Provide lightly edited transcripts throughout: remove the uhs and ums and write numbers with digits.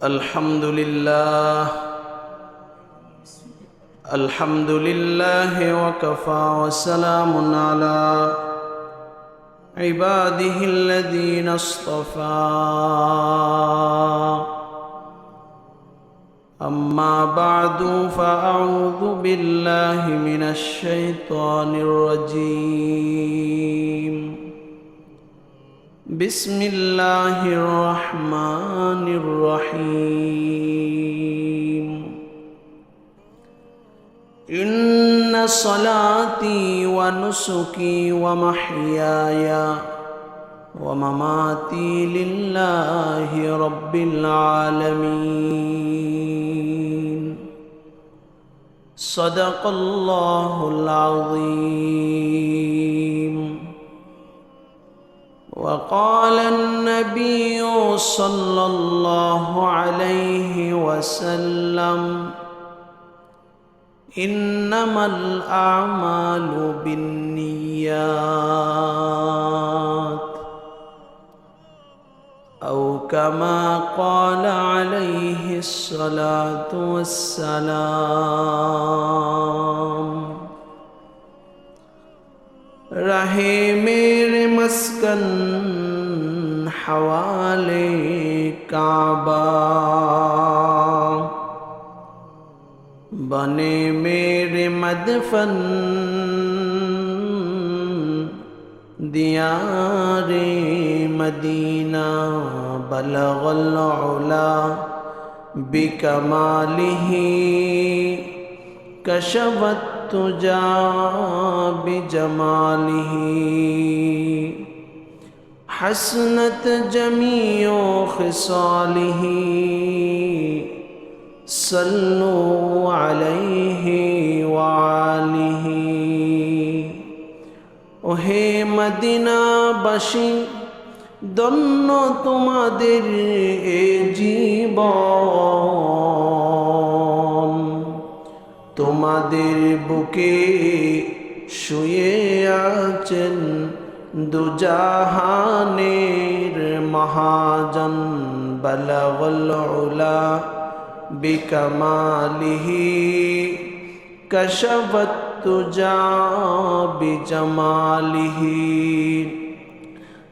الحمد لله وكفى وسلام على عباده الذين اصطفى أما بعد فأعوذ بالله من الشيطان الرجيم بسم الله الرحمن الرحيم إن صلاتي ونسكي ومحياي ومماتي لله رب العالمين صدق الله العظيم. وقال النبي صلى الله عليه وسلم إنما الأعمال بالنيات أو كما قال عليه الصلاة والسلام. رہے میرے مسکن حوالے کعبہ بنے میرے مدفن دیار مدینہ بلغ العلا بکمالہ کشف التجا بجمالہ حسنت جمیع خصالہ صلوا علیہ وآلہ. ওহে মদিনা বাসী, ধন্য তোমাদের এ জীবন, তোমাদের বুকে শুয়ে আছেন দুজাহানের মহাজন বলগল উলা বিকমালিহি কশফত তুজা বিজমালিহি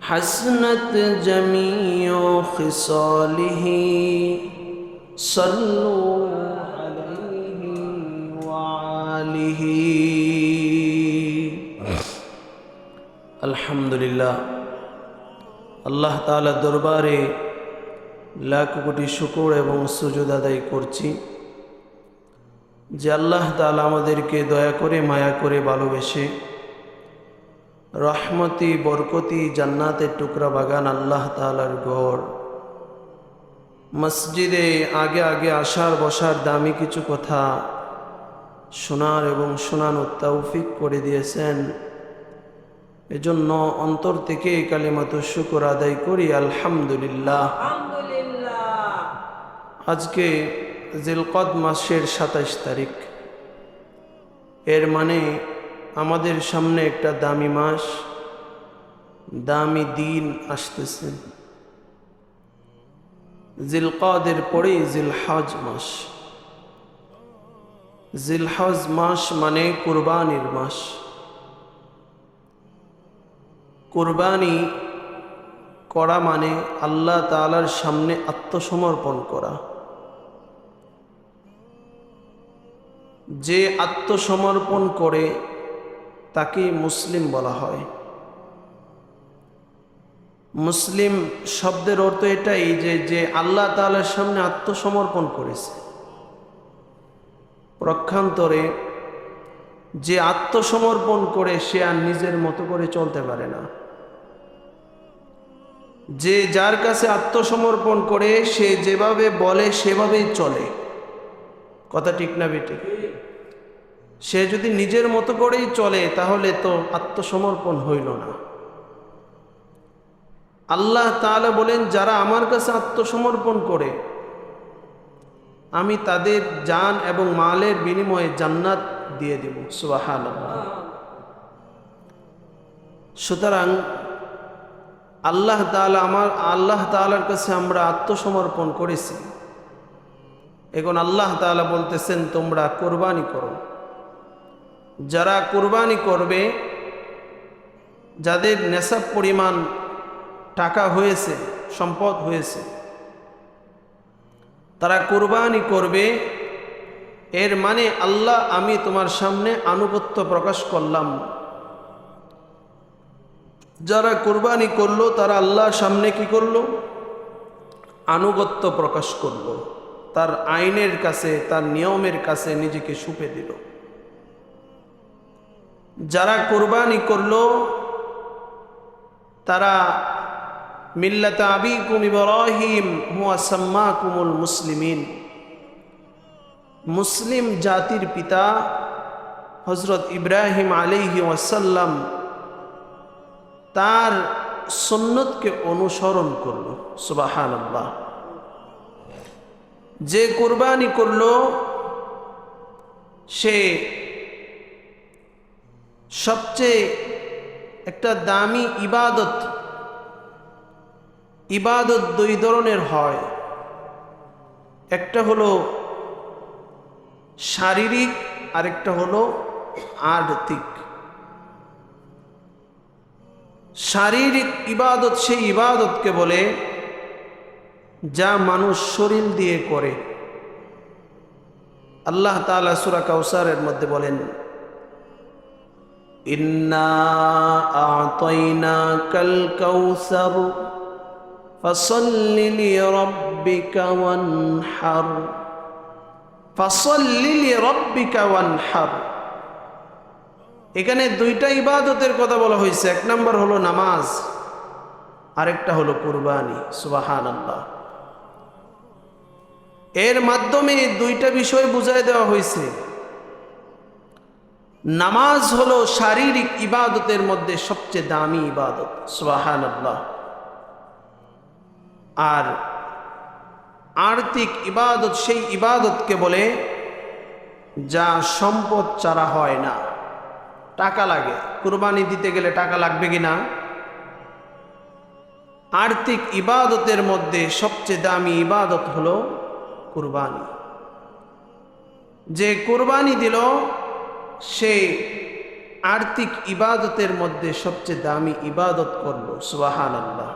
হাসনত জমিউ খিসালিহি সল্লু আলাইহি ওয়ালিহি. আলহামদুলিল্লাহ, আল্লাহ তাআলা দরবারে লাখ কোটি শুকর এবং সুজুদ আদায় করছি যে আল্লাহ তাআলা আমাদেরকে দয়া করে মায়া করে ভালোবেসে রহমতি বরকতি জান্নাতের টুকরা বাগান আল্লাহ তাআলার ঘর মসজিদে আগে আগে আসার বসার দামি কিছু কথা শোনার এবং শোনানোর তৌফিক করে দিয়েছেন। এজন্য অন্তর থেকে কালিমাতুশ শুকর আদায় করি আলহামদুলিল্লাহ। আজকে জিলকদ মাসের 27 তারিখ, এর মানে আমাদের সামনে একটা দামি মাস, দামি দিন আসতেছে। জিলকদের পরেই জিলহজ মাস। জিলহজ মাস মানে কুরবানির মাস। কুরবানি করা মানে আল্লাহ তাআলার সামনে আত্মসমর্পণ করা। যে আত্মসমর্পণ করে তাকে মুসলিম বলা হয়। মুসলিম শব্দের অর্থ এটাই যে আল্লাহ তাআলার সামনে আত্মসমর্পণ করেছে। প্রক্ষান্তরে যে আত্মসমর্পণ করে সে আর নিজের মতো করে চলতে পারে না। যে যার কাছে আত্মসমর্পণ করে সে যেভাবে বলে সেভাবেই চলে। কথা ঠিক না বেঠিক? সে যদি নিজের মতো করেই চলে তাহলে তো আত্মসমর্পণ হইল না। আল্লাহ তাআলা বলেন, যারা আমার কাছে আত্মসমর্পণ করে আমি তাদের জান এবং মালের বিনিময়ে জান্নাত দিয়ে দেব। সুবহানাল্লাহ। সুতরাং আল্লাহ তাআলার কাছে আমরা আত্মসমর্পণ করেছি। এখন আল্লাহ তাআলা বলতেছেন তোমরা কুরবানি করো। যারা কুরবানি করবে, যাদের নেশাব পরিমাণ টাকা হয়েছে, সম্পদ হয়েছে, তারা কুরবানি করবে। এর মানে আল্লাহ আমি তোমার সামনে আনুগত্য প্রকাশ করলাম। যারা কুরবানি করলো তারা আল্লাহর সামনে কি করলো? আনুগত্য প্রকাশ করলো, তার আইনের কাছে, তার নিয়মের কাছে নিজেকে সঁপে দিল। যারা কুরবানি করলো তারা মিল্লাত আবিকুম ইব্রাহিম হুয়া সাম্মাকুমুল মুসলিমিন, মুসলিম জাতির পিতা হযরত ইব্রাহিম আলাইহি ওয়াসাল্লাম তার সুন্নতকে অনুসরণ করলো। সুবহানাল্লাহ। যে কুরবানি করলো সে সবচেয়ে একটা দামি ইবাদত। ইবাদত দুই ধরনের হয়, একটা হলো শারীরিক, আরেকটা হলো আর্থিক। শারীরিক ইবাদত সেই ইবাদতকে বলে যা মানুষ শরীর দিয়ে করে। আল্লাহ তাআলা সূরা কাউসারের মধ্যে বলেন, ইন্না আ'তাইনাকাল কাউসার ফাসাল্লি লিরাব্বিকা ওয়ানহার, ফাসাল্লি লিরাব্বিকা ওয়ানহার। এখানে দুইটা ইবাদতের কথা বলা হয়েছে। এক নম্বর হলো নামাজ, আরেকটা হলো কুরবানি। সুবহানাল্লাহ। এর মাধ্যমে দুইটা বিষয় বুঝাই দেওয়া হয়েছে। নামাজ হলো শারীরিক ইবাদতের মধ্যে সবচেয়ে দামি ইবাদত। সুবহানাল্লাহ। আর আর্থিক ইবাদত সেই ইবাদতকে বলে যা সম্পদ ছাড়া হয় না, টাকা লাগে। কুরবানি দিতে গেলে টাকা লাগবে কিনা? আর্থিক ইবাদতের মধ্যে সবচেয়ে দামি ইবাদত হলো কুরবানি। যে কুরবানি দিল সে আর্থিক ইবাদতের মধ্যে সবচেয়ে দামি ইবাদত করলো। সুবহানাল্লাহ।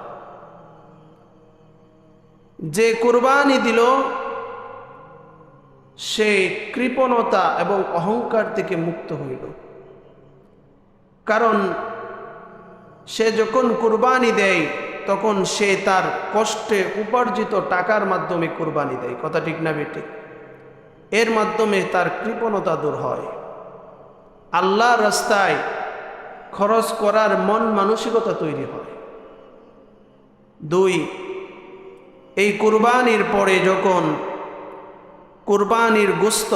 যে কুরবানি দিল সে কৃপণতা এবং অহংকার থেকে মুক্ত হইল। কারণ সে যখন কুরবানি দেয় তখন সে তার কষ্টে উপার্জিত টাকার মাধ্যমে কুরবানি দেয়। কথা ঠিক না বেঠিক? এর মাধ্যমে তার কৃপণতা দূর হয়, আল্লাহর রাস্তায় খরচ করার মন মানসিকতা তৈরি হয়। দুই, এই কুরবানির পরে যখন কুরবানির গোশত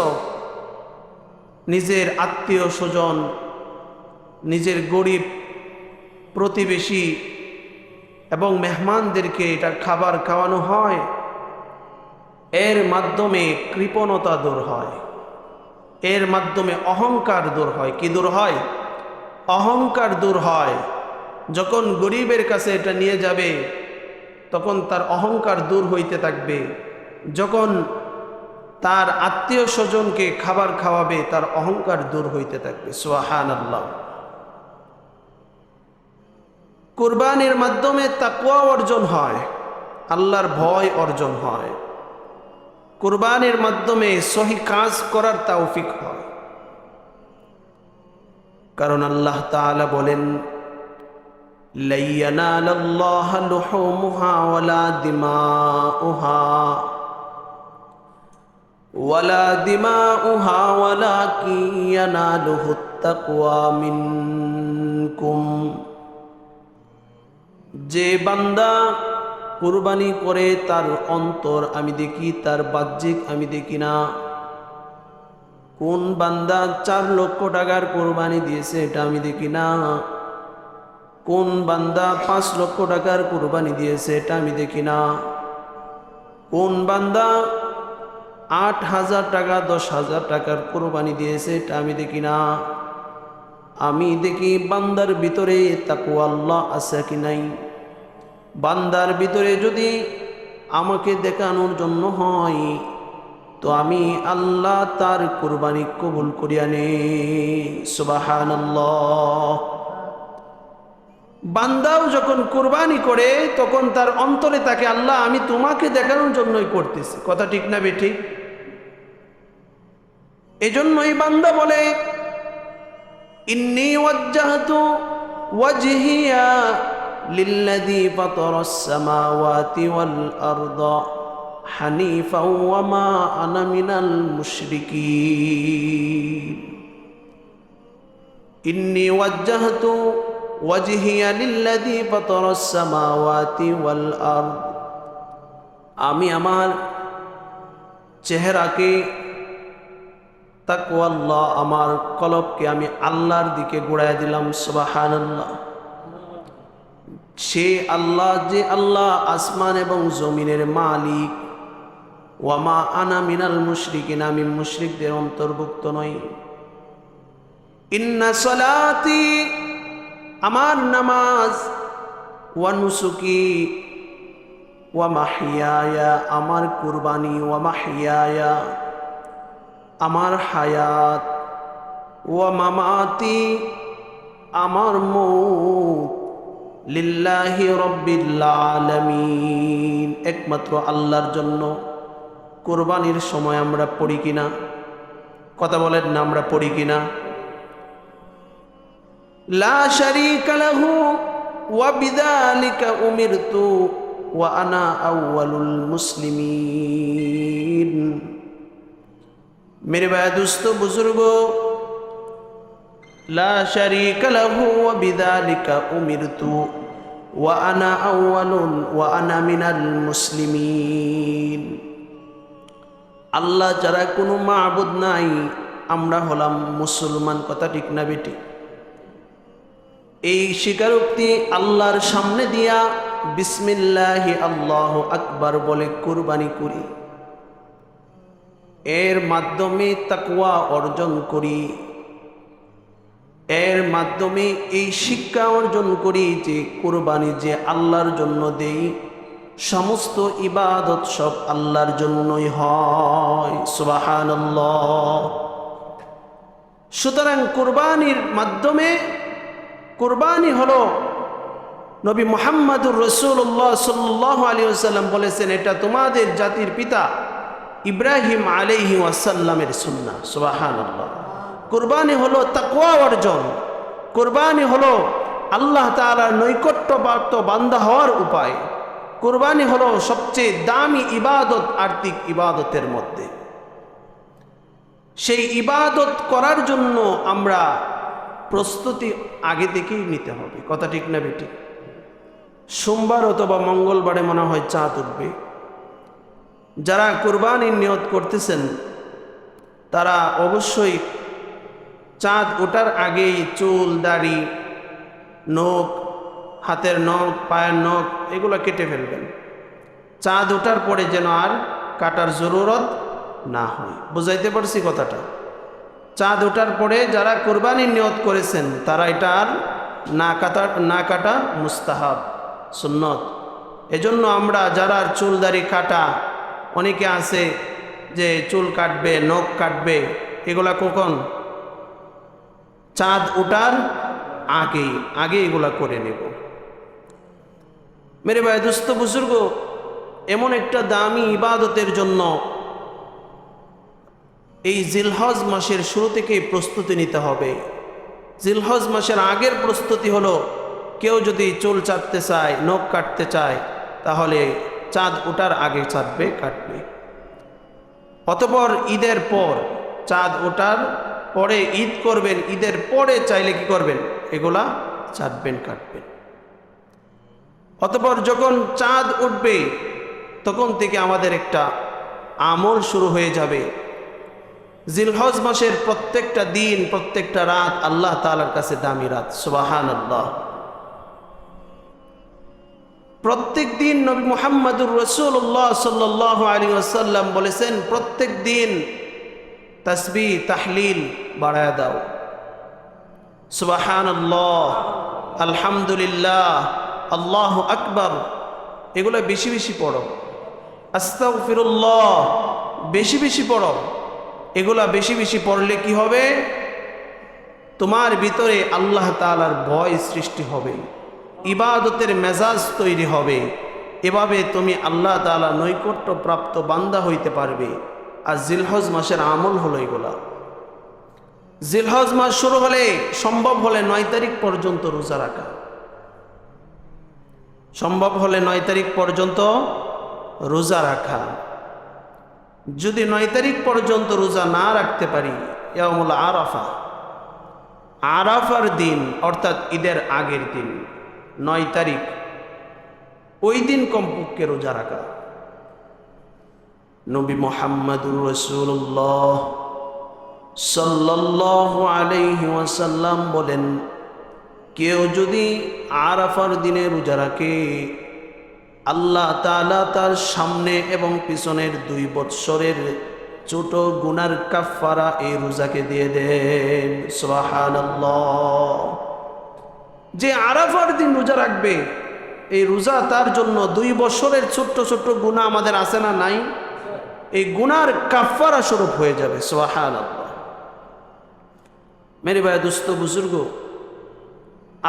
নিজের আত্মীয় স্বজন, নিজের গরিব প্রতিবেশী এবং মেহমানদেরকে এটা খাবার খাওয়ানো হয়, এর মাধ্যমে কৃপণতা দূর হয়, এর মাধ্যমে অহংকার দূর হয়। কি দূর হয়? অহংকার দূর হয়। যখন গরিবের কাছে এটা নিয়ে যাবে তখন তার অহংকার দূর হইতে থাকবে। যখন তার আত্মীয় স্বজনকে খাবার খাওয়াবে তার অহংকার দূর হইতে থাকবে। সুবহানাল্লাহ। কুরবানির মাধ্যমে তাকওয়া অর্জন হয়, আল্লাহর ভয় অর্জন হয়। কুরবানির মাধ্যমে সহি কাজ করার তৌফিক হয়। কারণ আল্লাহ তাআলা বলেন, লা ইয়ানালাল্লাহু লুহুমুহা ওয়ালা দিমাউহা ওয়ালাকিন ইয়ানালুহুত তাকওয়া মিনকুম। যে বান্দা কুরবানি করে তার অন্তর আমি দেখি, তার বাহ্যিক আমি দেখি না। কোন বান্দা 4 লক্ষ টাকার কুরবানি দিয়েছে এটা আমি দেখি না। কোন বান্দা 5 লক্ষ টাকার কুরবানি দিয়েছে এটা আমি দেখি না। কোন বান্দা 8,000 টাকা 10,000 টাকার কুরবানি দিয়েছে এটা আমি দেখি না। আমি দেখি বান্দার ভিতরে তাকওয়া আল্লাহ আছে কি নাই। বান্দার ভিতরে যদি আমাকে দেখানোর জন্য হয় তো আমি আল্লাহ তার কুরবানি কবুল করিয়া নে। সুবহানাল্লাহ। বান্দাও যখন কুরবানি করে তখন তার অন্তরে তাকে আল্লাহ আমি তোমাকে দেখানোর জন্যই করতেছি। কথা ঠিক না বেঠিক? এজন্যই বান্দা বলে ইন্নী ওয়াজ্জাহতু ওয়াজহিয়া লিল্লাযী ফাতারাস সামাওয়াতি ওয়াল আরদা হানিফাও ওয়া মা আনা মিনাল মুশরিকিন। ইন্নী ওয়াজ্জাহতু ওয়াজহিয়া লিল্লাযী ফাতারাস সামাওয়াতি ওয়াল আরদ, আমি আমার চেহারাকে তাকওয়াল্লাহ, আমার কলবকে আমি আল্লাহর দিকে ঘুরাইয়া দিলাম। সুবহানাল্লাহ। সে আল্লাহ, যে আল্লাহ আসমান এবং জমিনের মালিক। ওয়ামা আনা মিনাল মুশরিকিন, আমি মুশরিকদের অন্তর্ভুক্ত নই। ইন্না সলাতি, আমার নামাজ, ওয়া নুসুকি ওয়া মাহইয়ায়া, আমার কুরবানি, ওয়া মাহইয়ায়া, আমার হায়াত, ওয়া মামাতি, আমার মৌত, লিল্লাহি রাব্বিল আলামিন, একমাত্র আল্লাহর জন্য। কুরবানির সময় আমরা পড়ি কিনা? কথা বলেন না, আমরা পড়ি কিনা? লা শারীকা লাহু ওয়া বিযালিকা উমিরতু ওয়া আনা আউয়ালুল মুসলিমিন। मेरे भाई दोस्तों बुजुर्गो, ला शरीका लहू व बिदालिका उमिरतु व अना अव्वलुन व अना मिनाल मुस्लिमीन। আল্লাহ যারা কোনো মাবুদ নাই, আমরা হলাম মুসলমান। কথা ঠিক না বেটি? এই স্বীকারোক্তি আল্লাহর সামনে দিয়া বিসমিল্লাহি আল্লাহু আকবার বলে কুরবানি করি। এর মাধ্যমে তাকওয়া অর্জন করি, এর মাধ্যমে এই শিক্ষা অর্জন করি যে কুরবানি যে আল্লাহর জন্য দেই, সমস্ত ইবাদত সব আল্লাহর জন্যই হয়। সুবহানাল্লাহ। সুতরাং কুরবানির মাধ্যমে, কুরবানি হলো নবী মুহাম্মদুর রাসূলুল্লাহ সাল্লাল্লাহু আলাইহি ওয়াসাল্লাম বলেছেন, এটা তোমাদের জাতির পিতা ইব্রাহিম আলাইহি ওয়াসাল্লামের সুন্নাহ। সুবহানাল্লাহ। কুরবানি হলো তাকওয়া অর্জন, কুরবানি হলো আল্লাহ তাআলার নৈকট্যপ্রাপ্ত বান্দা হওয়ার উপায়। কুরবানি হলো সবচেয়ে দামি ইবাদত আর্থিক ইবাদতের মধ্যে। সেই ইবাদত করার জন্য আমরা প্রস্তুতি আগে থেকেই নিতে হবে। কথা ঠিক না বেটি? সোমবার অথবা মঙ্গলবারে মনে হয় চাঁদ উঠবে। যারা কুরবানির নিয়ত করতেছেন তারা অবশ্যই চাঁদ ওঠার আগেই চুল, দাড়ি, নখ, হাতের নখ, পায়ের নখ এগুলো কেটে ফেলবেন। চাঁদ ওঠার পরে যেন আর কাটার জরুরত না হয়। বুঝাইতে পারছি কথাটা? চাঁদ ওঠার পরে যারা কুরবানির নিয়ত করেছেন তারা এটা আর না কাটা মুস্তাহাব, সুন্নত। এজন্য আমরা যারা চুল দাড়ি কাটা, অনেকে আছে যে চুল কাটবে, নখ কাটবে, এগুলা কখন? চাঁদ ওঠার আগে এগুলা করে নেব। মেরে ভাই দোস্ত বুজুর্গ, এমন একটা দামি ইবাদতের জন্য এই জিলহজ মাসের শুরু থেকেই প্রস্তুতি নিতে হবে। জিলহজ মাসের আগের প্রস্তুতি হলো, কেউ যদি চুল চাটতে চায়, নখ কাটতে চায়, তাহলে চাঁদ ওঠার আগে কাটবে। অতঃপর ঈদের পর, চাঁদ ওঠার পরে ঈদ করবেন, ঈদের পরে চাইলে কি করবেন? এগুলা চাটবেন, কাটবেন। অতঃপর যখন চাঁদ উঠবে তখন থেকে আমাদের একটা আমল শুরু হয়ে যাবে। জিলহজ মাসের প্রত্যেকটা দিন, প্রত্যেকটা রাত আল্লাহ তাআলার কাছে দামি রাত। সুবহানাল্লাহ। প্রত্যেক দিন নবী মুহাম্মদুর রাসূলুল্লাহ সাল্লাল্লাহু আলাইহি ওয়াসাল্লাম বলেছেন, প্রত্যেক দিন তাসবিহ তাহলিল বাড়ায়া দাও। সুবহানাল্লাহ, আলহামদুলিল্লাহ, আল্লাহু আকবার, এগুলো বেশি বেশি পড়ো। আস্তাগফিরুল্লাহ বেশি বেশি পড়ো। এগুলা বেশি বেশি পড়লে কি হবে? তোমার ভিতরে আল্লাহ তাআলার ভয় সৃষ্টি হবে, ইবাদতের মেজাজ তৈরি হবে। এভাবে তুমি আল্লাহ তাআলা নৈকট্য প্রাপ্ত বান্দা হইতে পারবে। আর জিলহজ মাসের আমল হলো এগুলা। জিলহজ মাস শুরু হলে, সম্ভব হলে 9 তারিখ পর্যন্ত রোজা রাখা, সম্ভব হলে 9 তারিখ পর্যন্ত রোজা রাখা। যদি 9 তারিখ পর্যন্ত রোজা না রাখতে পারি, ইয়াউমুল আরাফা, আরাফার দিন অর্থাৎ ঈদের আগের দিন 9 তারিখ, ওই দিন কমপক্ষে রোজা রাখা। নবী মুহাম্মদুর রাসূলুল্লাহ সাল্লাল্লাহু আলাইহি ওয়াসাল্লাম বলেন, কেউ যদি আরাফার দিনে রোজা রাখে, আল্লাহ তাআলা তার সামনে এবং পিছনের 2 বৎসরের ছোট গুনার কাফারা এই রোজাকে দিয়ে দেন। সুবহানাল্লাহ। যে আরাফার দিন রোজা রাখবে, এই রোজা তার জন্য 2 বছরের ছোট্ট ছোট্ট গুনাহ আমাদের আছে না নাই, এই গুনার কাফারা স্বরূপ হয়ে যাবে। সুবহানাল্লাহ। মেরে ভাই দোস্ত বুজুর্গ,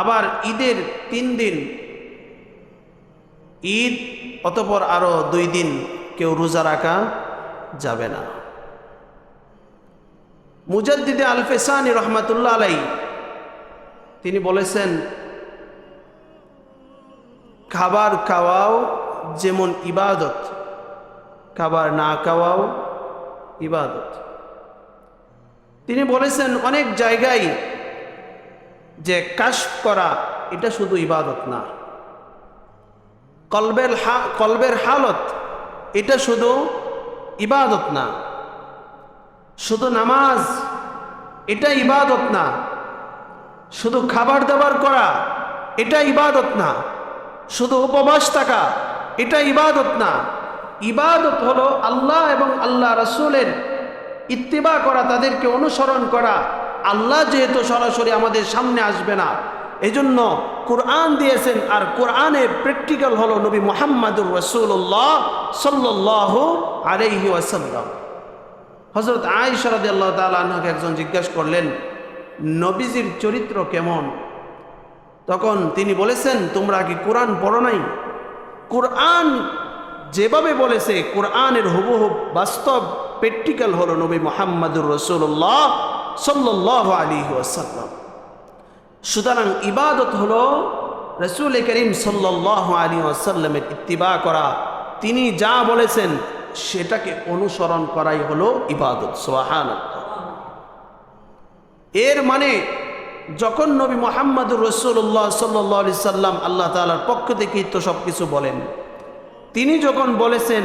আবার ঈদের 3 দিন ঈদ, অতঃপর আরো 2 দিন কেউ রোজা রাখা যাবে না। মুজাদ্দিদে আল ফেসানি রহমাতুল্লাহ আলাইহি তিনি বলেছেন, খাবার খাওয়াও যেমন ইবাদত, খাবার না খাওয়াও ইবাদত। তিনি বলেছেন অনেক জায়গায় যে কাশফ করা এটা শুধু ইবাদত না, কলবের হালত এটা শুধু ইবাদত না, শুধু নামাজ এটা ইবাদত না, শুধু খাবার দাবার করা এটা ইবাদত না, শুধু উপবাস থাকা এটা ইবাদত না। ইবাদত হলো আল্লাহ এবং আল্লাহ রাসূলের ইত্তিবা করা, তাদেরকে অনুসরণ করা। আল্লাহ যেহেতু সরাসরি আমাদের সামনে আসবে না, এজন্য কোরআন দিয়েছেন, আর কোরআনের প্র্যাকটিক্যাল হলো নবী মুহাম্মদুর রাসূলুল্লাহ সাল্লাল্লাহু আলাইহি ওয়াসাল্লাম। হযরত আয়েশা রাদিয়াল্লাহু তাআলা আনহাকে একজন জিজ্ঞাসা করলেন, নবীজির চরিত্র কেমন? তখন তিনি বলেছেন, তোমরা কি কোরআন পড়ো নাই? কোরআন যেভাবে বলেছে, কোরআনের হুবহু বাস্তব প্র্যাকটিক্যাল হলো নবী মুহাম্মদুর রাসূলুল্লাহ সাল্লাল্লাহু আলাইহি ওয়াসাল্লাম। সুতরাং ইবাদত হলো রাসূল করিম সাল্লাল্লাহু আলাইহি ওয়াসাল্লামের ইত্তিবা করা, তিনি যা বলেছেন সেটাকে অনুসরণ করাই হলো ইবাদত। সুবহানাল্লাহ। এর মানে যখন নবী মুহাম্মদুর রাসূলুল্লাহ সাল্লাল্লাহু আলাইহি সাল্লাম আল্লাহ তাআলার পক্ষ থেকেই তো সব কিছু বলেন, তিনি যখন বলেছেন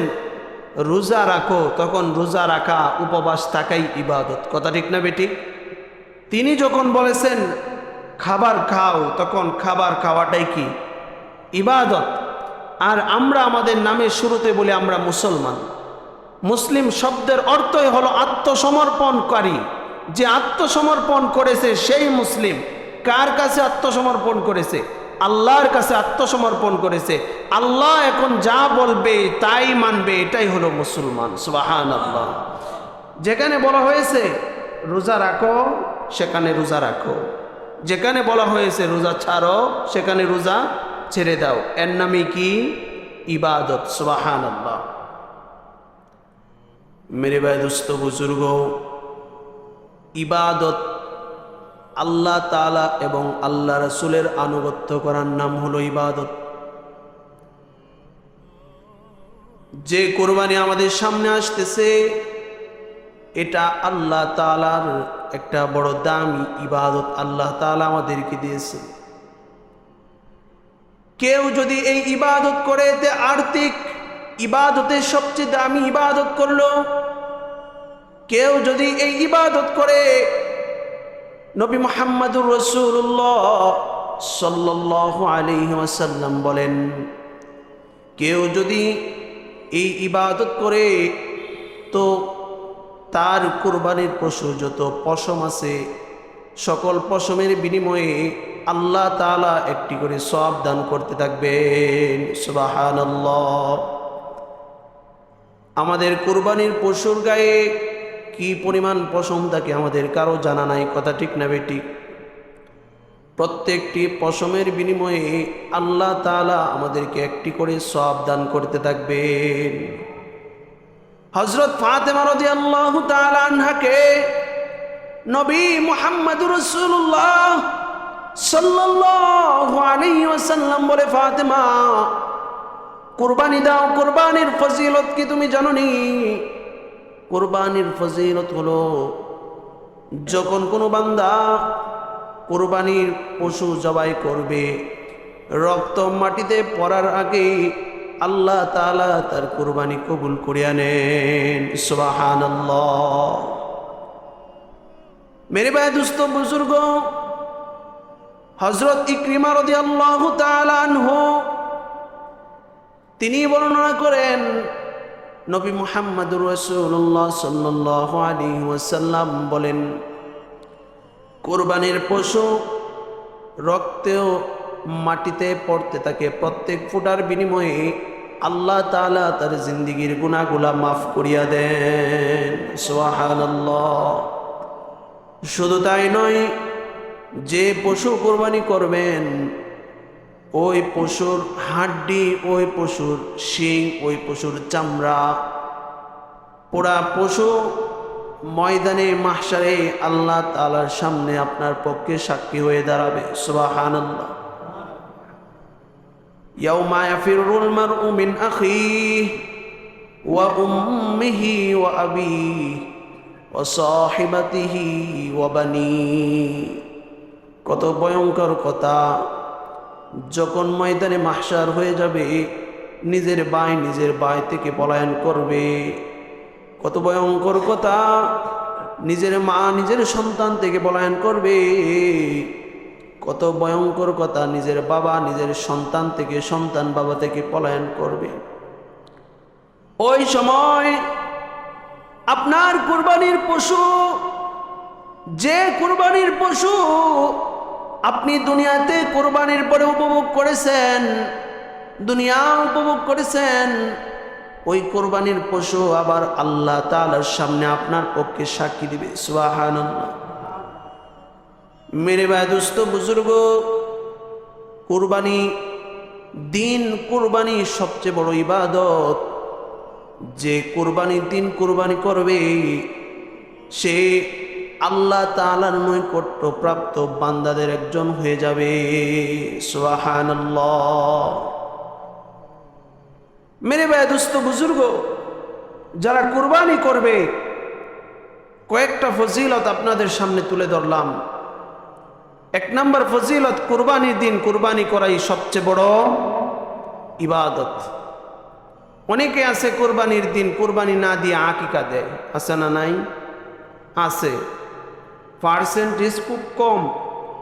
রোজা রাখো, তখন রোজা রাখা, উপবাস থাকাই ইবাদত। কথা ঠিক না বেঠিক? তিনি যখন বলেছেন খাবার খাও, তখন খাবার খাওয়াটাই কি ইবাদত। আর আমরা আমাদের নামের শুরুতে বলি আমরা মুসলমান। মুসলিম শব্দের অর্থই হলো আত্মসমর্পণকারী। যে আত্মসমর্পণ করেছে সেই মুসলিম। কার কাছে আত্মসমর্পণ করেছে? আল্লাহর কাছে আত্মসমর্পণ করেছে। আল্লাহ এখন যা বলবে তাই মানবে, এটাই হলো মুসলমান। সুবহানাল্লাহ। যেখানে বলা হয়েছে রোজা রাখো, সেখানে রোজা রাখো। যেখানে বলা হয়েছে রোজা ছাড়ো, সেখানে রোজা ছেড়ে দাও। এর নামে কি? ইবাদত। সুবহানাল্লাহ। মেরে ভাই দোস্ত বুজুর্গ, ইবাদত আল্লাহ তাআলা এবং আল্লাহ রাসূলের আনুগত্য করার নাম হলো ইবাদত। যে কোরবানি আমাদের সামনে আসতেছে, এটা আল্লাহ তাআলার একটা বড় দামি ইবাদত আল্লাহ তাআলা আমাদেরকে দিয়েছেন। কেউ যদি এই ইবাদত করে, এতে আর্থিক ইবাদতের সবচেয়ে দামি ইবাদত করলো। কেউ যদি এই ইবাদত করে, নবী মুহাম্মদুর রাসূলুল্লাহ সাল্লাল্লাহু আলাইহি ওয়াসাল্লাম বলেন, কেউ যদি এই ইবাদত করে, তো তার কুরবানির পশু যত পশম আছে, সকল পশমের বিনিময়ে আল্লাহ তাআলা একটি করে সওয়াব দান করতে থাকবেন। সুবহানাল্লাহ। আমাদের কুরবানির পশুর গায়ে কি পরিমাণ পশম থাকে আমাদের কারো জানা নাই, কথা ঠিক না বেঠিক? প্রত্যেকটি পশমের বিনিময়ে আল্লাহ তাআলা আমাদেরকে একটি করে সওয়াব দান করতে থাকবেন। হযরত ফাতেমা রাদিয়াল্লাহু তাআলা আনহাকে নবী মুহাম্মদুর রাসূলুল্লাহ সাল্লাল্লাহু আলাইহি ওয়াসাল্লাম বলে, ফাতেমা কুরবানি দাও, কুরবানির ফজিলত কি তুমি জানো নি? কুরবানির ফজিলত হলো যখন কোনো বান্দা কুরবানির পশু জবাই করবে, রক্ত মাটিতে পড়ার আগে আল্লাহ তাআলা তার কুরবানি কবুল করিয়া নেন। সুবহানাল্লাহ। মেরে ভাই দোস্ত বুজুর্গ, হযরত ইকরিমা রাদিয়াল্লাহু তাআলা আনহু তিনি বর্ণনা করেন, নবী মুহাম্মদুর রাসূলুল্লাহ সাল্লাল্লাহু আলাইহি ওয়াসাল্লাম বলেন, কুরবানির পশু রক্তেও মাটিতে পড়তে থাকে, প্রত্যেক ফুটার বিনিময়ে আল্লাহ তাআলা তার জিন্দেগীর গুনাহগুলা মাফ করিয়া দেন। সুবহানাল্লাহ। শুধু তাই নয়, যে পশু কুরবানি করবেন ওই পশুর হাড্ডি, ওই পশুর শিং, ওই পশুর চামড়া, পোড়া পশু ময়দানে মাহশারে আল্লাহ তাআলার সামনে আপনার পক্ষে সাক্ষী হয়ে দাঁড়াবে। সুবহানাল্লাহ। ইয়াউমা ইয়াফিরুল মারউ মিন আখিহি ওয়া উম্মিহি ওয়া আবিহি ওয়া সাহিবাতিহি ওয়া বানিহি। কত ভয়ঙ্কর কথা! যখন ময়দানে মাহশার হয়ে যাবে, নিজের ভাই থেকে পলায়ন করবে। কত ভয়ঙ্কর কথা! নিজের মা নিজের সন্তান থেকে পলায়ন করবে। কত ভয়ঙ্কর কথা! নিজের বাবা নিজের সন্তান থেকে, সন্তান বাবা থেকে পলায়ন করবে। ওই সময় আপনার কুরবানির পশু, যে কুরবানির পশু আপনি দুনিয়াতে কুরবানির পরে উপভোগ করেছেন, দুনিয়া উপভোগ করেছেন, ওই কুরবানির পশু আবার আল্লাহ তাআলার সামনে আপনার পক্ষে সাক্ষী দিবে। সুবহানাল্লাহ। মেরে ভাই দোস্ত বুজুর্গ, কুরবানি দিন, কুরবানি সবচেয়ে বড় ইবাদত। যে কুরবানির দিন কুরবানি করবে সে আল্লাহ তাআলার নৈকট্য প্রাপ্ত বান্দাদের একজন হয়ে যাবে। সুবহানাল্লাহ। মেরে ভাই দোস্ত বুজুর্গ, যারা কুরবানি করবে কয়েকটা ফজিলত আপনাদের সামনে তুলে ধরলাম। এক নম্বর ফজিলত, কুরবানির দিন কুরবানি করাই সবচেয়ে বড় ইবাদত। অনেকে আছে কুরবানির দিন কুরবানি না দিয়ে আকিকা দেয়, আছে না নাই? আছে, পার্সেন্টেজ খুব কম,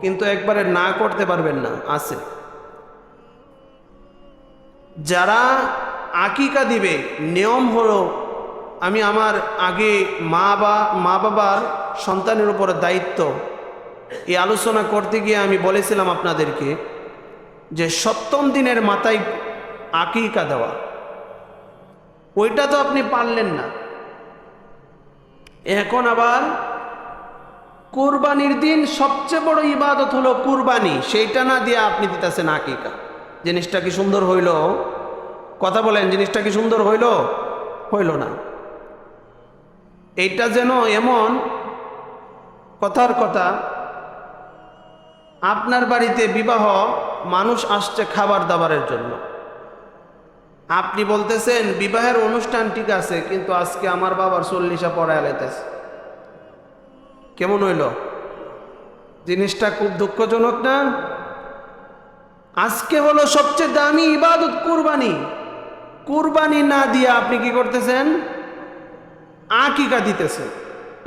কিন্তু একবারে না করতে পারবেন না, আছে। যারা আকিকা দিবে, নিয়ম হলো, আমি আমার আগে মা বাবার সন্তানের উপর দায়িত্ব, এই আলোচনা করতে গিয়ে আমি বলেছিলাম আপনাদেরকে যে ৭ম দিনের মাথায় আকিকা দেওয়া, ওইটা তো আপনি পারলেন না। এখন আবার কুরবানির দিন সবচেয়ে বড় ইবাদত হলো কুরবানি, সেইটা না দিয়ে আপনি দিতেছেন আকিকা। জিনিসটা কি সুন্দর হইল? কথা বলেন, জিনিসটা কি সুন্দর হইল? হইল না। এইটা যেন এমন কথার কথা, আপনার বাড়িতে বিবাহ, মানুষ আসছে খাবার দাবারের জন্য, আপনি বলতেছেন বিবাহের অনুষ্ঠান ঠিক আছে, কিন্তু আজকে আমার বাবার 40 পড়ায় লাইতেছে। কেমন হইল? জিনিসটা খুব দুঃখজনক না? আজকে হলো সবচেয়ে দামি ইবাদত কুরবানি, কুরবানি না দিয়ে আপনি কি করতেছেন? আকিকা দিতেছেন।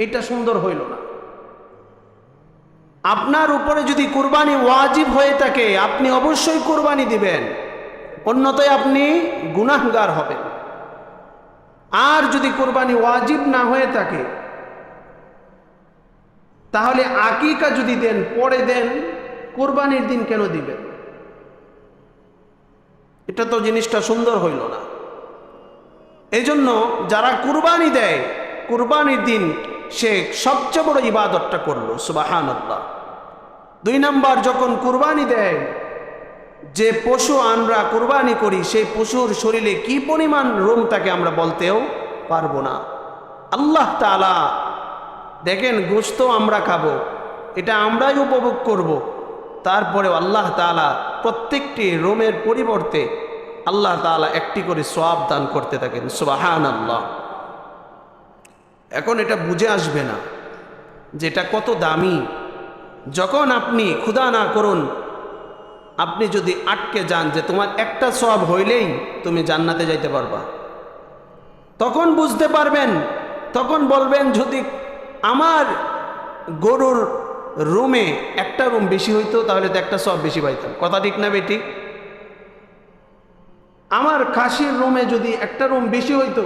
এটা সুন্দর হইল না। আপনার উপরে যদি কুরবানি ওয়াজিব হয়ে থাকে, আপনি অবশ্যই কুরবানি দিবেন, অন্যথায় আপনি গুনাহগার হবেন। আর যদি কুরবানি ওয়াজিব না হয়ে থাকে, তাহলে আকিকা যদি দেন, পরে দেন, কুরবানির দিন কেন দিবেন? এটা তো জিনিসটা সুন্দর হইল না। এই জন্য যারা কুরবানি দেয়, কুরবানির দিন সে সবচেয়ে বড় ইবাদতটা করলো, সুবহানাল্লাহ। 2 নাম্বার, যখন কুরবানি দেয়, যে পশু আমরা কুরবানি করি সেই পশুর শরীরে কি পরিমাণ রোম থাকে আমরা বলতেও পারবো না। আল্লাহ তাআলা দেখেন, গোশত আমরা খাবো, এটা আমরাই উপভোগ করব, তারপরেও আল্লাহ তাআলা প্রত্যেকটি রোমের পরিবর্তে আল্লাহ তাআলা একটি করে সওয়াব দান করতে থাকেন, সুবহানাল্লাহ। এখন এটা বুঝে আসবে না যে এটা কত দামি। যখন আপনি, ক্ষুধা না করুন, আপনি যদি আটকে যান যে তোমার একটা সওয়াব হইলেই তুমি জান্নাতে যাইতে পারবা, তখন বুঝতে পারবেন, তখন বলবেন যদি আমার গরুর রুমে একটা রুম বেশি হইতো তাহলে তো একটা সওয়াব বেশি পাইতাম। কথা ঠিক না বেটি? আমার খাসির রুমে যদি একটা রুম বেশি হইতো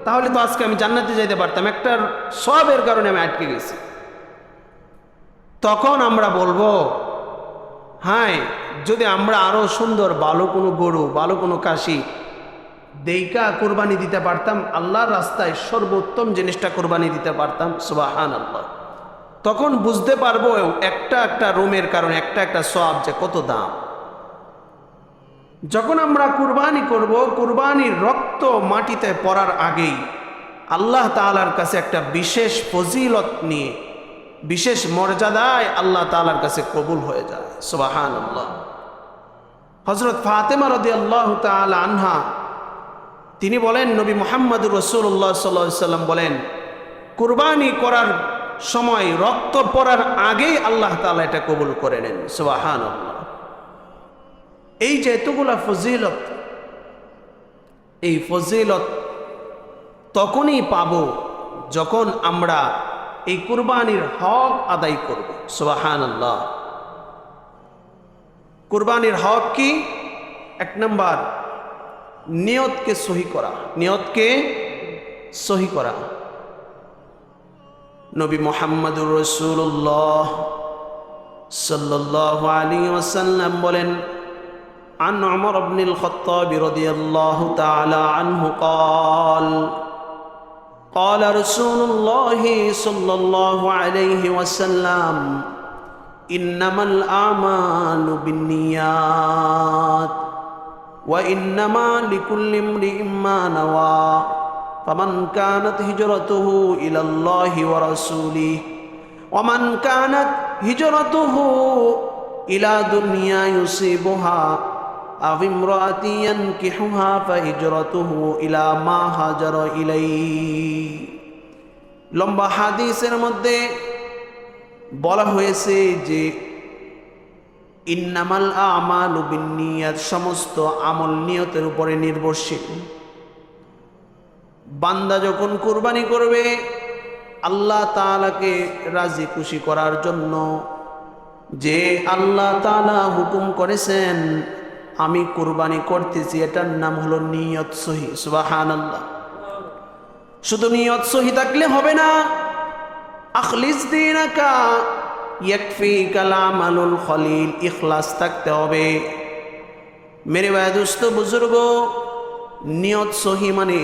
তাহলে তো আজকে আমি জান্নাতে যাইতে পারতাম, একটা সওয়াবের কারণে আমি আটকে গেছি। তখন আমরা বলবো, হ্যাঁ, যদি আমরা আরো সুন্দর ভালো কোনো গরু, ভালো কোনো খাসি দেইকা কোরবানি দিতে পারতাম, আল্লাহর রাস্তায় সর্বোত্তম জিনিসটা কোরবানি দিতে পারতাম, সুবহানাল্লাহ। তখন বুঝতে পারবো একটা একটা রুমের কারণে একটা একটা সওয়াব যে কত দাম। যখন আমরা কুরবানি করব, কুরবানির রক্ত মাটিতে পড়ার আগেই আল্লাহ তাআলার কাছে একটা বিশেষ ফজিলত নিয়ে, বিশেষ মর্যাদায় আল্লাহ তাআলার কাছে কবুল হয়ে যায়, সুবহানাল্লাহ। হযরত ফাতেমা রাদিয়াল্লাহু তাআলা আনহা তিনি বলেন, নবী মুহাম্মদুর রাসূলুল্লাহ সাল্লাল্লাহু আলাইহি সাল্লাম বলেন, কুরবানি করার সময় রক্ত পড়ার আগেই আল্লাহ তাআলা এটা কবুল করে নেন, সুবহানাল্লাহ। এই যে এতগুলা ফজিলত, এই ফজিলত তখনই পাবো যখন আমরা এই কুরবানির হক আদায় করব, সুবহানাল্লাহ। কুরবানির হক কি? 1 নাম্বার, নিয়তকে সহি করা, নিয়তকে সহি করা। নবী মুহাম্মদুর রাসূলুল্লাহ সাল্লাল্লাহু আলাইহি ওয়াসাল্লাম বলেন, عن عمر بن الخطاب رضي الله تعالى عنه قال قال رسول الله صلى الله عليه وسلم إنما الأعمال بالنيات وإنما لكل امرئ ما نوى فمن كانت هجرته إلى الله ورسوله ومن كانت هجرته إلى دنيا يصيبها أو امرأة ينكحها فهجرته إلى ما هاجر إليه। লম্বা হাদিসের মধ্যে বলা হয়েছে যে ইন্নামাল আমালু বিন্নিয়াত, সমস্ত আমল নিয়তের উপরে নির্ভরশীল। বান্দা যখন কুরবানি করবে আল্লাহ তাআলাকে রাজি খুশি করার জন্য, যে আল্লাহ তাআলা হুকুম করেছেন আমি কুরবানি করতেছি, এটার নাম হলো নিয়ত সহি, সুবহানাল্লাহ। শুধু নিয়ত সহি থাকলে হবে না, আখলিস দীনাকা ইয়াকফিকাল আমালুল খলিল, ইখলাস থাকতে হবে। মেরে ভাই, দোস্ত, বুজুর্গ, নিয়ত সহি মানে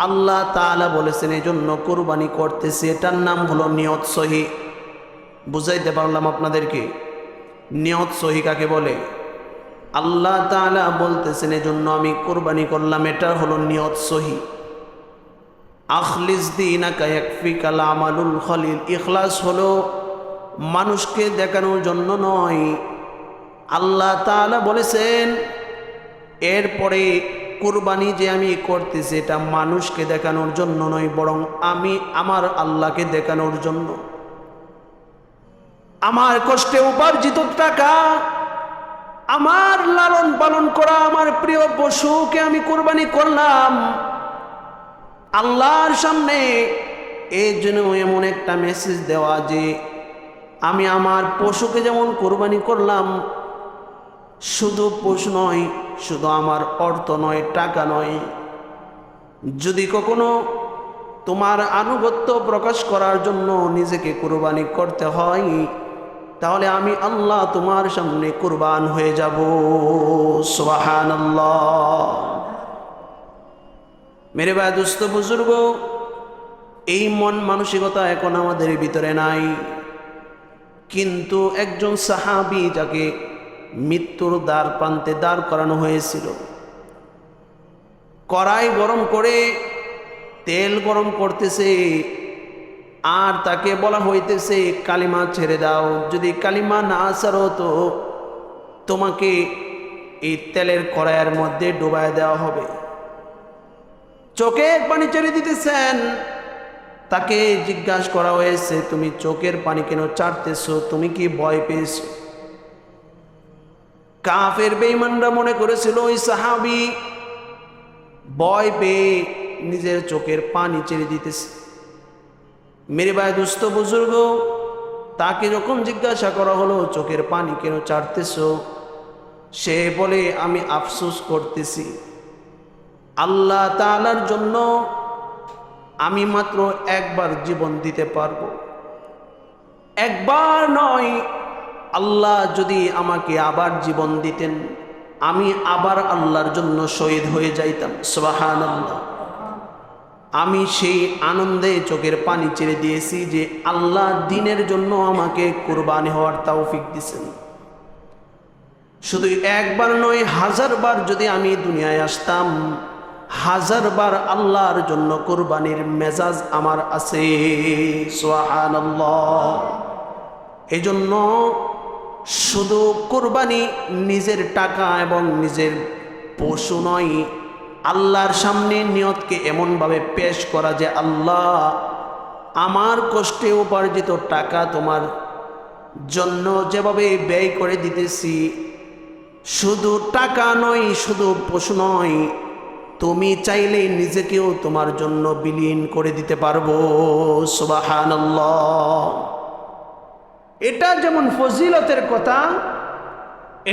আল্লাহ তাআলা বলেছেন এই জন্য কুরবানি করতেছি, এটার নাম হলো নিয়ত সহি। বুঝাইতে পারলাম আপনাদেরকে নিয়ত সহি কাকে বলে? আল্লাহ তাআলা বলতেছেন এজন্য আমি কুরবানি করলাম, এটা হলো নিয়ত সহি। আখলিস দীনাকা ইয়াকফিকাল আমালুল খলিল, ইখলাস হলো মানুষকে দেখানোর জন্য নয়। আল্লাহ তাআলা বলেছেন এরপরে কুরবানি যে আমি করতেছি এটা মানুষকে দেখানোর জন্য নয়, বরং আমি আমার আল্লাহকে দেখানোর জন্য। আমার কষ্টে উপার্জিত টাকা, আমার লালন পালন করা আমার প্রিয় পশুকে আমি কুরবানি করলাম আল্লাহর সামনে। এর জন্য এমন একটা মেসেজ দেওয়া যে আমি আমার পশুকে যেমন কুরবানি করলাম, শুধু পশু নয়, শুধু আমার অর্থ নয়, টাকা নয়, যদি কখনো তোমার আনুগত্য প্রকাশ করার জন্য নিজেকে কুরবানি করতে হয় তাহলে আমি আল্লাহ তোমার সামনে কুরবান হয়ে যাব, সুবহানাল্লাহ। মেরে ভাই দুস্থ বুজুর্গ, এই মন মানসিকতা এখন আমাদের ভিতরে নাই। কিন্তু একজন সাহাবী যাকে মৃত্যুর দ্বার প্রান্তে দাঁড় করানো হয়েছিল, কড়াই গরম করে তেল গরম করতেছে, আর তাকে বলা হইতেছে কালিমা ছেড়ে দাও, যদি কালিমা না ছাড়ো তো তোমাকে এই তেলের কড়াইয়ের মধ্যে ডুবায় দেওয়া হবে। চোখের পানি ছেড়ে দিতেছেন। তাকে জিজ্ঞাসা করা হয়েছে, তুমি চোখের পানি কেন ছাড়তেছো? তুমি কি ভয় পেয়েছো? কাফের বেঈমানরা মনে করেছিল ওই সাহাবী ভয় পেয়ে নিজের চোখের পানি ছেড়ে দিতেছে। মেরে ভাই দুস্থ বুজুর্গ, তাকে যখন জিজ্ঞাসা করা হলো চোখের পানি কেন ছাড়তেছো, সে বলে আমি আফসোস করতেছি, আল্লাহ তাআলার জন্য আমি মাত্র একবার জীবন দিতে পারবো, একবার নয়। আল্লাহ যদি আমাকে আবার জীবন দিতেন, আমি আবার আল্লাহর জন্য শহীদ হয়ে যাইতাম। সুবহানাল্লাহ। আমি সেই আনন্দে চোখের পানি ছেড়ে দিয়েছি যে আল্লাহ দ্বীনের জন্য আমাকে কুরবানি হওয়ার তৌফিক দিয়েছেন। শুধু একবার নয়, 1000 বার যদি আমি দুনিয়ায় আসতাম, 1000 বার আল্লাহর জন্য কুরবানির মেজাজ আমার আছে। সুবহানাল্লাহ। এজন্য শুধু কুরবানি নিজের টাকা এবং নিজের পশু নয়, আল্লাহর সামনে নিয়তকে এমনভাবে পেশ করা যে আল্লাহ, আমার কষ্টে উপার্জিত টাকা তোমার জন্য যেভাবে ব্যয় করে দিতেছি, শুধু টাকা নয়, শুধু পশু নয়, তুমি চাইলে নিজেকেও তোমার জন্য বিলীন করে দিতে পারবো। সুবহানাল্লাহ। এটা যেমন ফজিলতের কথা,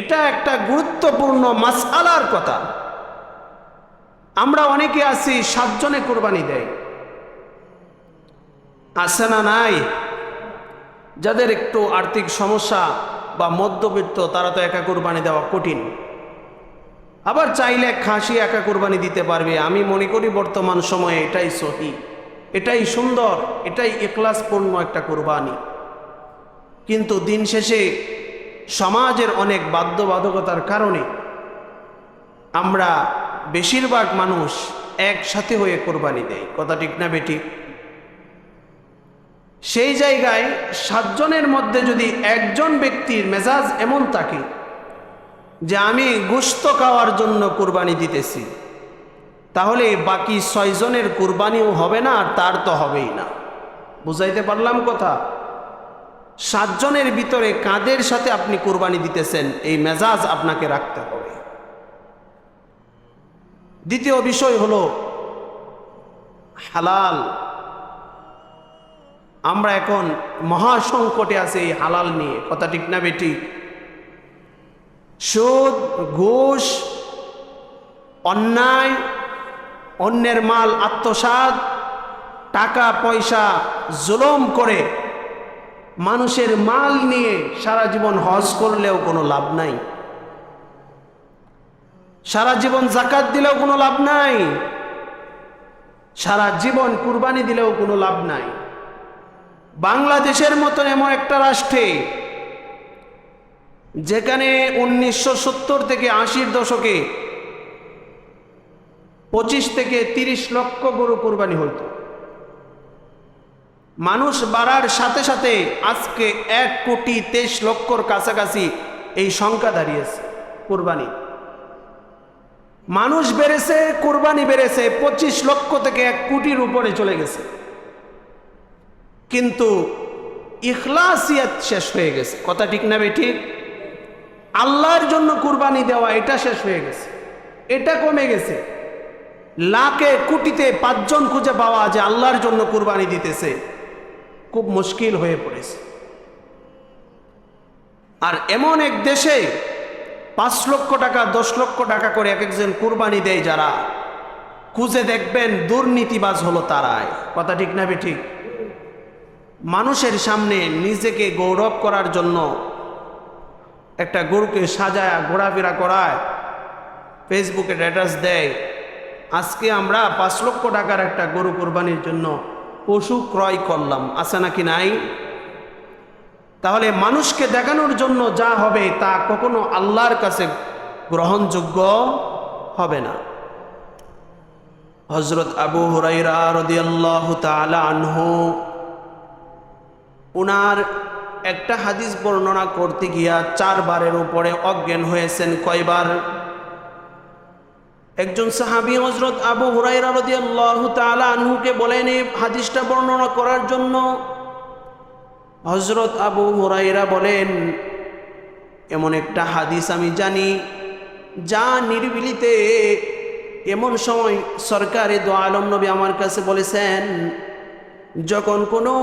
এটা একটা গুরুত্বপূর্ণ মাসআলার কথা। আমরা অনেকে আছি 7 জনে কোরবানি দেয়, আছে না নাই? যাদের একটু আর্থিক সমস্যা বা মধ্যবিত্ত, তারা তো একা কোরবানি দেওয়া কঠিন। আবার চাইলে খাসি একা কোরবানি দিতে পারবে। আমি মনে করি বর্তমান সময়ে এটাই সহি, এটাই সুন্দর, এটাই ইখলাসপূর্ণ একটা কোরবানি। কিন্তু দিন শেষে সমাজের অনেক বাধ্যবাধকতার কারণে আমরা বেশিরভাগ মানুষ একসাথে হয়ে কোরবানি দেয়। কথা ঠিক না বেঠিক? সেই জায়গায় 7 জনের মধ্যে যদি একজন ব্যক্তির মেজাজ এমন থাকে যে আমি গোশত খাওয়ার জন্য কোরবানি দিতেছি, তাহলে বাকি 6 জনের কোরবানিও হবে না, আর তার তো হবেই না। বুঝাইতে পারলাম কথা? 7 জনের ভিতরে কাদের সাথে আপনি কোরবানি দিতেছেন, এই মেজাজ আপনাকে রাখতে হবে। দ্বিতীয় বিষয় হলো হালাল। আমরা এখন মহাসংকটে আছি এই হালাল নিয়ে। কথা ঠিক না বেঠিক? সুদ, ঘুষ, অন্যায়, অন্যের মাল আত্মসাৎ, টাকা পয়সা জুলুম করে মানুষের মাল নিয়ে সারা জীবন হজ করলেও কোনো লাভ নাই, সারা জীবন যাকাত দিলেও কোনো লাভ নাই, সারা জীবন কুরবানি দিলেও কোনো লাভ নাই। বাংলাদেশের মতন এমন একটা রাষ্ট্রে যেখানে 1970 থেকে 80-র দশকে 25 থেকে 30 লক্ষ গরু কুরবানি হইত। মানুষ বাড়ার সাথে সাথে আজকে 1,23,00,000 কাছাকাছি এই সংখ্যা দাঁড়িয়েছে কুরবানি। মানুষ বেড়েছে, কুরবানি বেড়েছে, 25 লক্ষ থেকে 1 কোটির উপরে চলে গেছে। কিন্তু ইখলাসিয়াত শেষ হয়ে গেছে। কথা ঠিক না বেঠিক? আল্লাহর জন্য কুরবানি দেওয়া এটা শেষ হয়ে গেছে, এটা কমে গেছে। লাখে কোটিতে 5 জন খুঁজে পাওয়া যে আল্লাহর জন্য কুরবানি দিতেছে খুব মুশকিল হয়ে পড়েছে। আর এমন এক দেশে 5 লক্ষ টাকা 10 লক্ষ টাকা করে এক একজন কুরবানি দেয়, যারা খুঁজে দেখবেন দুর্নীতিবাজ হলো তারাই। কথা ঠিক না বেঠিক? মানুষের সামনে নিজেকে গৌরব করার জন্য একটা গরুকে সাজায় ঘোরাফেরা করায়, ফেসবুকে স্ট্যাটাস দেয়, আজকে আমরা 5 লক্ষ টাকার একটা গরু কোরবানির জন্য পশু ক্রয় করলাম, আছে নাকি নাই? তাহলে মানুষকে দেখানোর জন্য যা হবে তা কখনো আল্লাহর কাছে গ্রহণযোগ্য হবে না। হযরত আবু হুরায়রা রাদিয়াল্লাহু তাআলা আনহু উনার একটা হাদিস বর্ণনা করতে গিয়া 4 বারের উপরে অজ্ঞান হয়েছেন। কয়বার? একজন সাহাবী হযরত আবু হুরায়রা রাদিয়াল্লাহু তাআলা আনহুকে বলেন এই হাদিসটা বর্ণনা করার জন্য। হযরত আবু হুরায়রা বলেন, এমন একটা হাদিস আমি জানি যা নিরিবিলিতে এমন সময় সরকারে দো আলম নবী আমার কাছে বলেছেন, যখন কোনো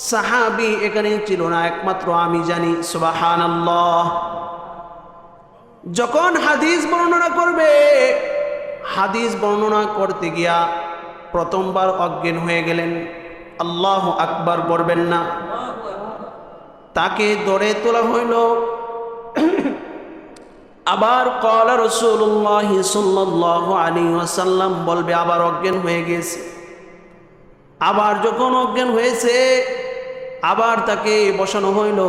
সাহাবী এখানে ছিল না, একমাত্র আমি জানি। সুবহানাল্লাহ। যখন হাদিস বর্ণনা করবে, হাদিস বর্ণনা করতে গিয়া প্রথমবার অজ্ঞান হয়ে গেলেন, আল্লাহু আকবার বলবেন না, তাকে ধরে তোলা হইল। আবার ক্বালা রাসূলুল্লাহ সাল্লাল্লাহু আলাইহি ওয়াসাল্লাম বলবে আবার অজ্ঞান হয়ে গেছে। আবার যখন অজ্ঞান হয়েছে আবার তাকে বসানো হইল।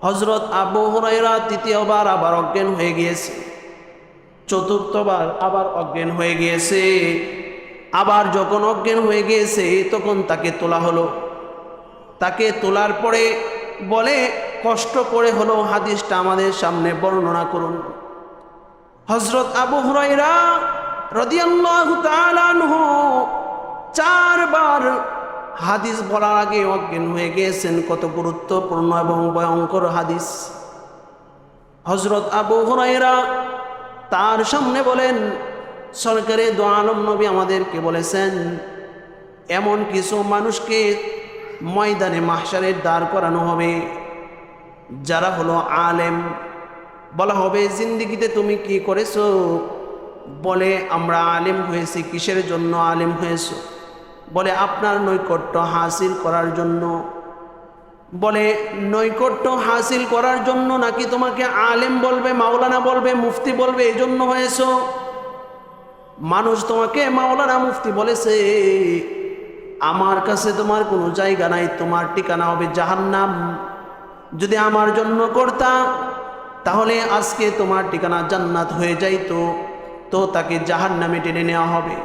হযরত আবু হুরায়রা তৃতীয়বার আবার অজ্ঞান হয়ে গিয়েছে, চতুর্থবার আবার অজ্ঞান হয়ে গিয়েছে। আবার যখন অজ্ঞান হয়ে গিয়েছে তখন তাকে তোলা হলো। তাকে তোলার পরে বলে, কষ্ট করে হলো হাদিসটা আমাদের সামনে বর্ণনা করুন। হযরত আবু হুরায়রা রাদিয়াল্লাহু তাআলা আনহু 4 বার হাদিস বলার আগে অজ্ঞান হয়ে গিয়েছেন। কত গুরুত্বপূর্ণ এবং ভয়ঙ্কর হাদিস। হযরত আবু হুরায়রা তার সামনে বলেন, সরকারে দো আলম নবী আমাদেরকে বলেছেন এমন কিছু মানুষকে ময়দানে মাহশারে দাঁড় করানো হবে যারা হলো আলেম। বলা হবে জিন্দেগিতে তুমি কি করেছো? বলে আমরা আলেম হয়েছি। কিসের জন্য আলেম হয়েছো? বলে আপনার নৈকট্য হাসিল করার জন্য। বলে নৈকট্য হাসিল করার জন্য নাকি তোমাকে আলেম বলবে, মাওলানা বলবে, মুফতি বলবে, এই জন্য হয়েছো? মানুষ তোমাকে মাওলানা মুফতি বলেছে, আমার কাছে তোমার কোনো জায়গা নাই, তোমার ঠিকানা হবে জাহান্নাম। যদি আমার জন্য করতা তাহলে আজকে তোমার ঠিকানা জান্নাত হয়ে যাইতো, তো তাকে জাহান্নামে টেনে নেওয়া হবে।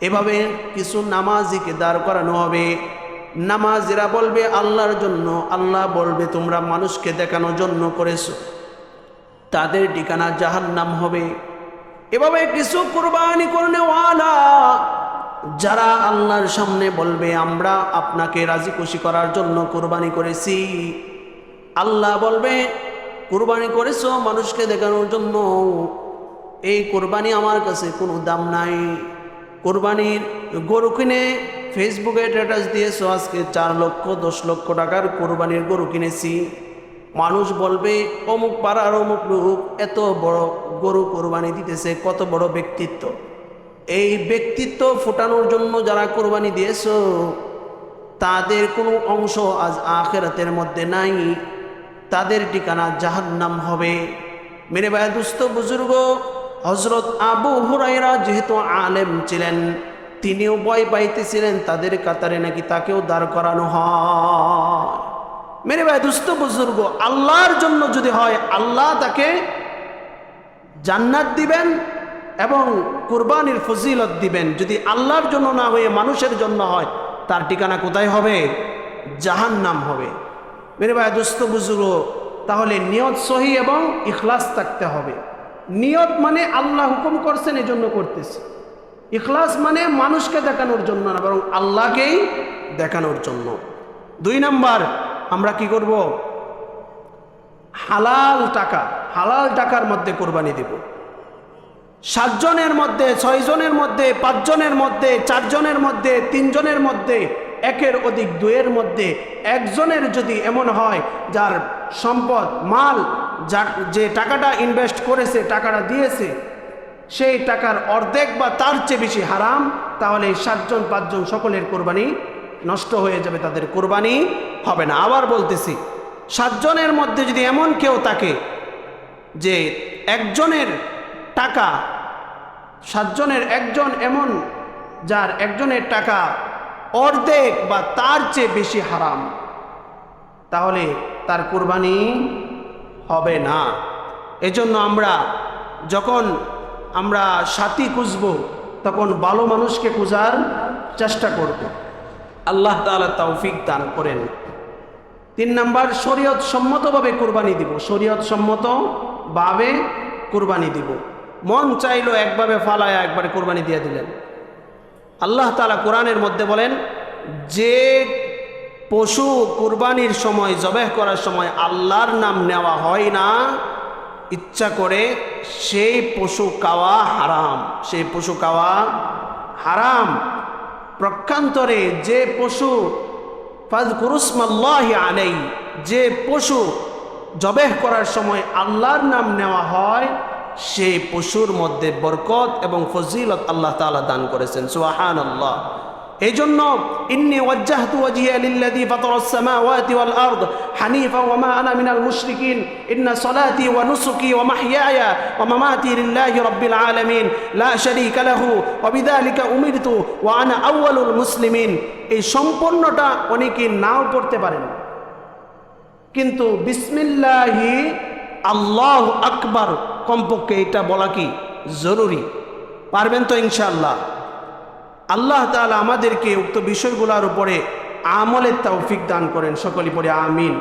এভাবে কিছু নামাজিকে দাঁড় করানো হবে। নামাজিরা বলবে আল্লাহর জন্য, আল্লাহ বলবে তোমরা মানুষকে দেখানোর জন্য করেছো, তাদের ঠিকানা জাহান্নাম হবে। এভাবে কিছু কুরবানি করনেওয়ালা যারা আল্লাহর সামনে বলবে আমরা আপনাকে রাজি খুশি করার জন্য কুরবানি করেছি, আল্লাহ বলবে কুরবানি করেছো মানুষকে দেখানোর জন্য, এই কুরবানি আমার কাছে কোনো দাম নাই। কুরবানির গরু কিনে ফেসবুকে স্ট্যাটাস দিয়েছো আজকে 4 লক্ষ 10 লক্ষ টাকার কুরবানির গরু কিনেছি। মানুষ বলবে অমুক পাড়ার অমুক লোক এত বড় গরু কোরবানি দিতেছে, কত বড় ব্যক্তিত্ব। এই ব্যক্তিত্ব ফুটানোর জন্য যারা কোরবানি দিয়েছো তাদের কোনো অংশ আজ আখিরাতের মধ্যে নাই, তাদের ঠিকানা জাহান্নাম হবে। মেরে ভাই দুস্থ বুজুর্গ, হযরত আবু হুরায়রা যেহেতু আলেম ছিলেন, তিনিও ভয় পাইতেছিলেন তাদের কাতারে নাকি তাকেও দাঁড় করানো হয়। মেরে ভাই দুস্থ বুজুর্গ, আল্লাহর জন্য যদি হয় আল্লাহ তাকে জান্নাত দিবেন এবং কুরবানির ফজিলত দিবেন। যদি আল্লাহর জন্য না হয়ে মানুষের জন্য হয় তার ঠিকানা কোথায় হবে? জাহান্নাম হবে। মেরে ভাই দুস্থ বুজুর্গ, তাহলে নিয়ত সহি এবং ইখলাস থাকতে হবে। নিয়ত মানে আল্লাহ হুকুম করছেন এজন্য করতেছি, ইখলাস মানে মানুষকে দেখানোর জন্য না, বরং আল্লাহকেই দেখানোর জন্য। 2 নাম্বার, আমরা কি করব? হালাল টাকার মধ্যে কোরবানি দেব। 7 জনের মধ্যে, 6 জনের মধ্যে, 5 জনের মধ্যে, 4 জনের মধ্যে, 3 জনের মধ্যে, 1-এর অধিক 2-এর মধ্যে একজনের যদি এমন হয় যার সম্পদ মাল, যে টাকাটা ইনভেস্ট করেছে, টাকাটা দিয়েছে, সেই টাকার অর্ধেক বা তার চেয়ে বেশি হারাম, তাহলে 7 জন 5 জন সকলের কোরবানি নষ্ট হয়ে যাবে, তাদের কোরবানি হবে না। আবার বলতেছি, 7 জনের মধ্যে যদি এমন কেউ থাকে যে একজনের টাকা 7 জনের একজন এমন যার একজনের টাকা অর্ধেক বা তার চেয়ে বেশি হারাম, তাহলে তার কুরবানি হবে না। এজন্য আমরা যখন সাথী খুঁজব তখন ভালো মানুষকে খোঁজার চেষ্টা করব। আল্লাহ তাআলা তৌফিক দান করেন। 3 নাম্বার, শরীয়ত সম্মতভাবে কুরবানি দিব। শরীয়ত সম্মতভাবে কুরবানি দিব। মন চাইলো একভাবে ফালায়া একবারে কুরবানি দিয়ে দিলেন। আল্লাহ তাআলা কোরআনের মধ্যে বলেন, যে পশু কুরবানির সময় জবেহ করার সময় আল্লাহর নাম নেওয়া হয় না ইচ্ছা করে, সেই পশু খাওয়া হারাম। সেই পশু খাওয়া হারাম। প্রক্ষান্তরে যে পশু ফাযকুরুসমাল্লাহি আলাইহি, যে পশু জবেহ করার সময় আল্লাহর নাম নেওয়া হয়, সেই পশুর মধ্যে বরকত এবং ফজিলত আল্লাহ তাআলা দান করেছেন। সুবহানাল্লাহ। এই জন্য ইন্নী ওয়াজ্জাহতু ওয়াজহিয়া লিল্লাযী ফাতারাস সামাওয়াতি ওয়াল আরদ হানিফা ওয়া মা আনা মিনাল মুশরিকিন ইন্না সলাতি ওয়া নুসুকি ওয়া মাহইয়ায়া ওয়া মামাতি লিল্লাহি রাব্বিল আলামিন লা শারীকা লাহু ওয়া বিযালিকা উমিরতু ওয়া আনা আউয়ালুল মুসলিমিন। এই সম্পূর্ণটা অনেকে নাও পড়তে পারেন, কিন্তু বিসমিল্লাহি আল্লাহু আকবার কমপক্ষে এটা বলা কি জরুরি। পারবেন তো ইনশাআল্লাহ? আল্লাহ তাআলা আমাদেরকে উক্ত বিষয়গুলোর উপরে আমলের তৌফিক দান করেন। সকলে পড়ে আমিন।